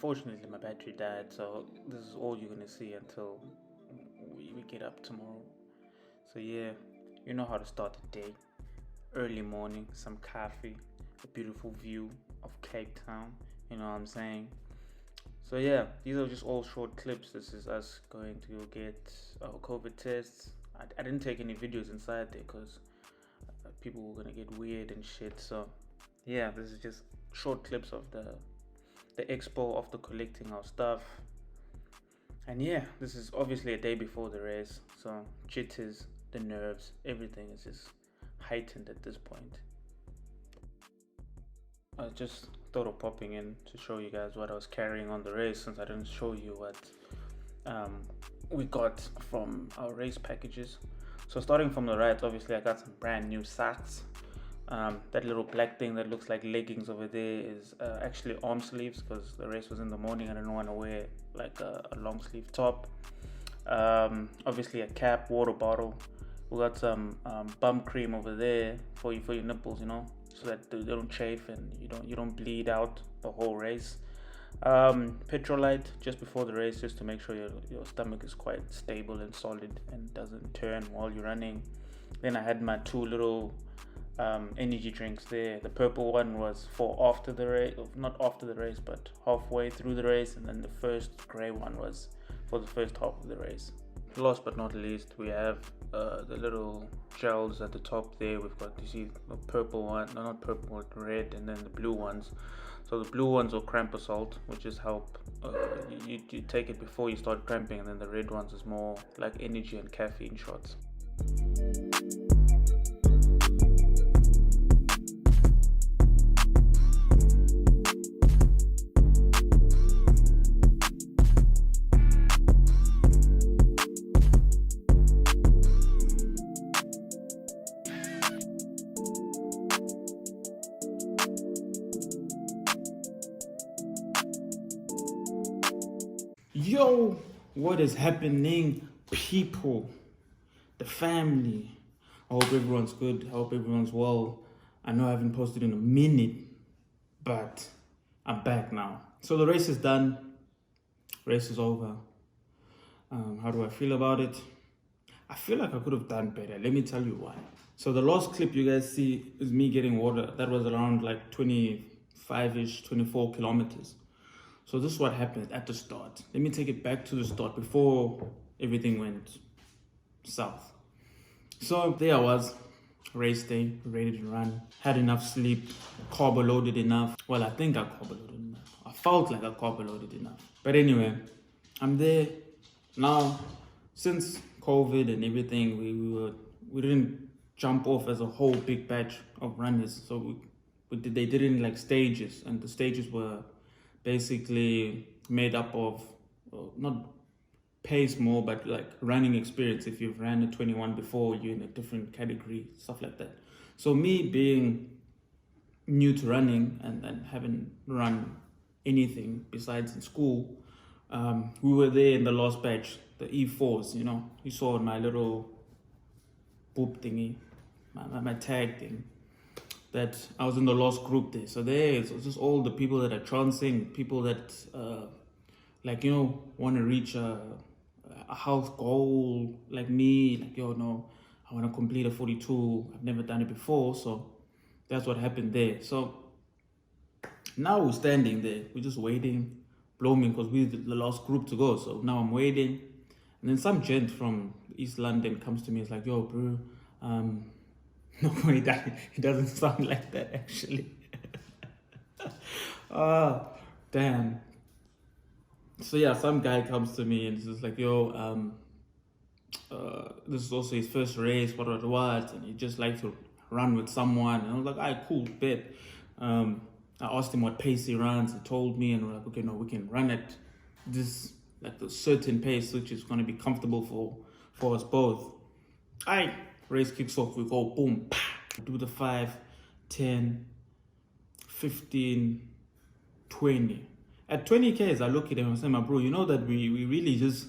unfortunately my battery died, so this is all you're gonna see until we get up tomorrow. So yeah, you know how to start the day. Early morning, some coffee, a beautiful view of Cape Town, you know what I'm saying? So yeah, these are just all short clips. This is us going to get our COVID tests. I didn't take any videos inside there because people were gonna get weird and shit. So yeah, this is just short clips of the expo after collecting our stuff. And yeah, this is obviously a day before the race, so jitters, the nerves, everything is just heightened at this point. I just thought of popping in to show you guys what I was carrying on the race, since I didn't show you what we got from our race packages. So starting from the right, obviously I got some brand new socks. That little black thing that looks like leggings over there is actually arm sleeves, because the race was in the morning. I didn't want to wear like a long sleeve top. Obviously a cap, water bottle. We got some bum cream over there for your nipples, you know, so that they don't chafe and you don't bleed out the whole race. Petrolite just before the race, just to make sure your stomach is quite stable and solid and doesn't turn while you're running. Then I had my two little energy drinks there. The purple one was for after the race, not after the race, but halfway through the race, and then the first gray one was for the first half of the race. Last but not least, we have the little gels at the top there. We've got, you see, the purple one, no, not purple, red, and then the blue ones. So the blue ones are cramp assault, which is help. You take it before you start cramping, and then the red ones is more like energy and caffeine shots. Yo, what is happening, people? The family. I hope everyone's good. I hope everyone's well. I know I haven't posted in a minute, but I'm back now. So the race is done. Race is over. How do I feel about it? I feel like I could have done better. Let me tell you why. So the last clip you guys see is me getting water. That was around like 25-ish, 24 kilometers. So this is what happened at the start. Let me take it back to the start before everything went south. So there I was, race day, ready to run. Had enough sleep, carb loaded enough. Well, I think I carb loaded enough. I felt like I carb loaded enough. But anyway, I'm there. Now, since COVID and everything, we didn't jump off as a whole big batch of runners. So they did it in like stages, and the stages were basically made up of not pace more, but like running experience. If you've ran a 21 before, you're in a different category, stuff like that. So me being new to running and haven't run anything besides in school, we were there in the last batch, the E4s, you know, you saw my little boop thingy, my tag thing, that I was in the last group there. So there it's just all the people that are transing, people that like, you know, want to reach a health goal like me, like, yo, no, I want to complete a 42. I've never done it before. So that's what happened there. So now we're standing there, we're just waiting, blooming, because we're the last group to go. So now I'm waiting, and then some gent from East London comes to me. It's like, yo, bro, no, it doesn't sound like that, actually. Oh, damn. So yeah, some guy comes to me and he's just like, yo, this is also his first race, what, and he just like to run with someone. And I was like, all right, cool, bet. I asked him what pace he runs. He told me, and we're like, okay, no, we can run at this, like the certain pace, which is going to be comfortable for us both. All right. Race kicks off, we go boom, pa, do the 5, 10, 15, 20. At 20 Ks, I look at him and say, my bro, you know that we really just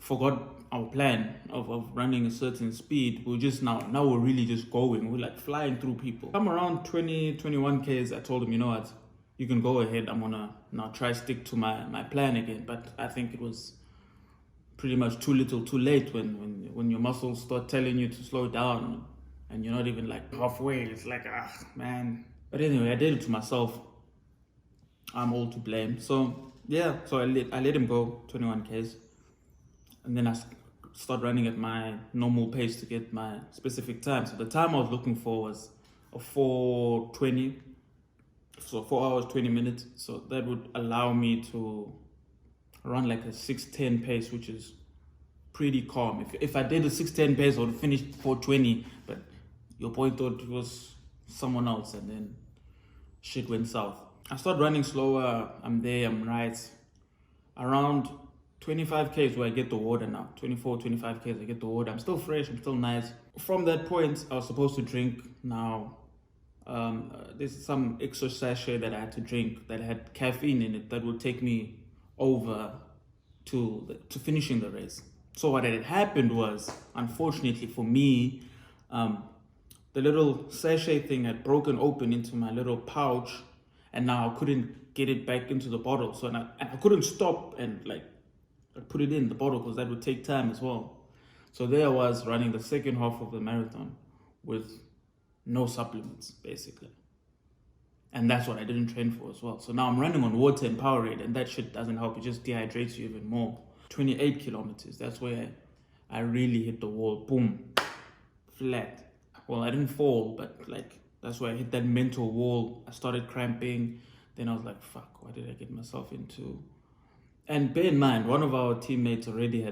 forgot our plan of running a certain speed. We're just now we're really just going. We're like flying through people. I'm around 20, 21 Ks. I told him, you know what, you can go ahead. I'm gonna now try stick to my plan again. But I think it was pretty much too little too late when your muscles start telling you to slow down and you're not even like halfway. It's like, ah, man. But anyway, I did it to myself. I'm all to blame. So yeah, so I let him go 21 Ks, and then I start running at my normal pace to get my specific time. So the time I was looking for was a 4:20, so 4 hours 20 minutes. So that would allow me to run like a 6:10 pace, which is pretty calm. If I did a 6:10 pace, I would have finished 4:20, but your boy thought it was someone else, and then shit went south. I start running slower. I'm there, I'm right. Around 25 Ks where I get the water now. 24, 25 Ks, I get the water. I'm still fresh, I'm still nice. From that point, I was supposed to drink now. There's some extra sachet that I had to drink that had caffeine in it that would take me over to finishing the race. So what had happened was, unfortunately for me, the little sachet thing had broken open into my little pouch, and now I couldn't get it back into the bottle. So I couldn't stop and like put it in the bottle because that would take time as well. So there I was running the second half of the marathon with no supplements, basically. And that's what I didn't train for as well. So now I'm running on water and Powerade, and that shit doesn't help. It just dehydrates you even more. 28 kilometers, that's where I really hit the wall. Boom, flat. Well, I didn't fall, but like that's where I hit that mental wall. I started cramping. Then I was like, fuck, what did I get myself into? And bear in mind, one of our teammates already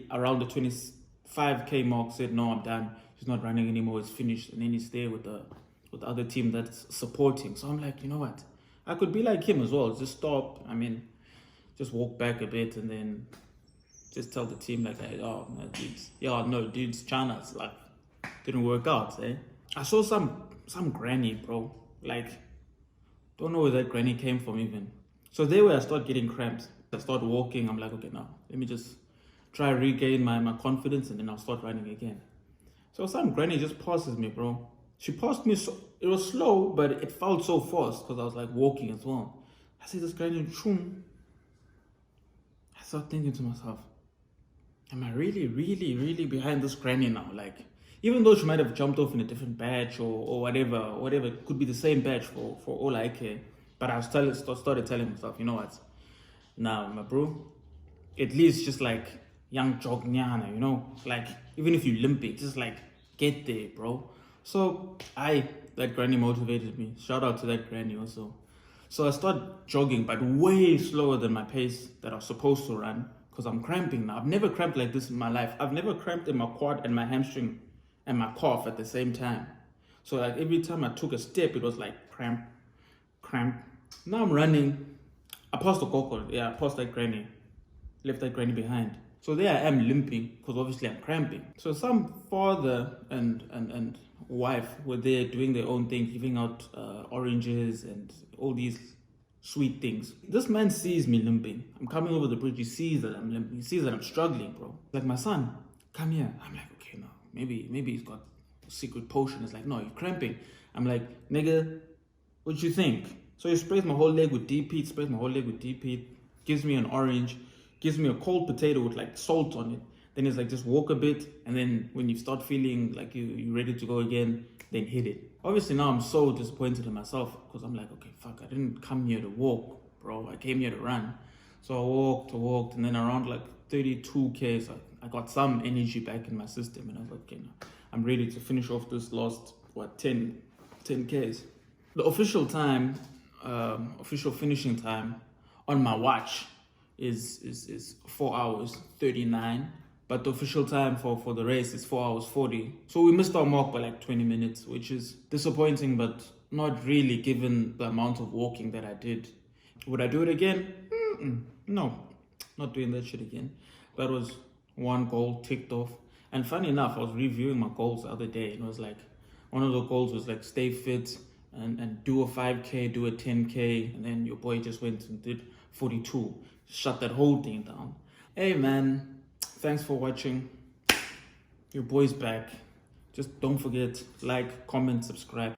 around the 25K mark said, no, I'm done. He's not running anymore, it's finished. And then he's there with the other team that's supporting. So I'm like, you know what? I could be like him as well. Just stop. I mean, just walk back a bit and then just tell the team like, hey, oh, no, dudes, China's like, didn't work out, eh? I saw some granny, bro. Like, don't know where that granny came from even. So there where I start getting cramps. I start walking. I'm like, okay, now let me just try regain my confidence, and then I'll start running again. So some granny just passes me, bro. She passed me, so it was slow, but it felt so fast because I was like walking as well. I see this granny, choom. I start thinking to myself, am I really, really, really behind this granny now? Like, even though she might have jumped off in a different batch or whatever, it could be the same batch for all I care. But I started telling myself, you know what? Nah, my bro, at least just like young jog nyana, you know? Like, even if you limp it, just like get there, bro. So that granny motivated me. Shout out to that granny also. So I start jogging, but way slower than my pace that I was supposed to run because I'm cramping now. I've never cramped like this in my life. I've never cramped in my quad and my hamstring and my calf at the same time. So like every time I took a step, it was like cramp. Now I'm running. I passed the coco. Yeah, I passed that granny. Left that granny behind. So there I am limping because obviously I'm cramping. So some father and wife were there doing their own thing, giving out oranges and all these sweet things. This man sees me limping. I'm coming over the bridge. He sees that I'm limping. He sees that I'm struggling, bro. Like, my son, come here. I'm like, okay, no. Maybe he's got a secret potion. It's like, no, you're cramping. I'm like, nigga, what you think? So he sprays my whole leg with deep heat, gives me an orange, gives me a cold potato with like salt on it. Then it's like, just walk a bit, and then when you start feeling like you're ready to go again, then hit it. Obviously now I'm so disappointed in myself because I'm like, okay, fuck, I didn't come here to walk, bro. I came here to run. So I walked, and then around like 32 Ks, I got some energy back in my system, and I was like, okay, now I'm ready to finish off this last, 10 Ks. The official time, official finishing time on my watch is 4 hours 39, but the official time for the race is 4 hours 40. So we missed our mark by like 20 minutes, which is disappointing, but not really given the amount of walking that I did. Would I do it again? No, not doing that shit again. That was one goal ticked off. And funny enough, I was reviewing my goals the other day, and it was like, one of the goals was like stay fit and do a 5K, do a 10K, and then your boy just went and did 42. Shut that whole thing down. Hey man, thanks for watching. Your boy's back. Just don't forget, like, comment, subscribe.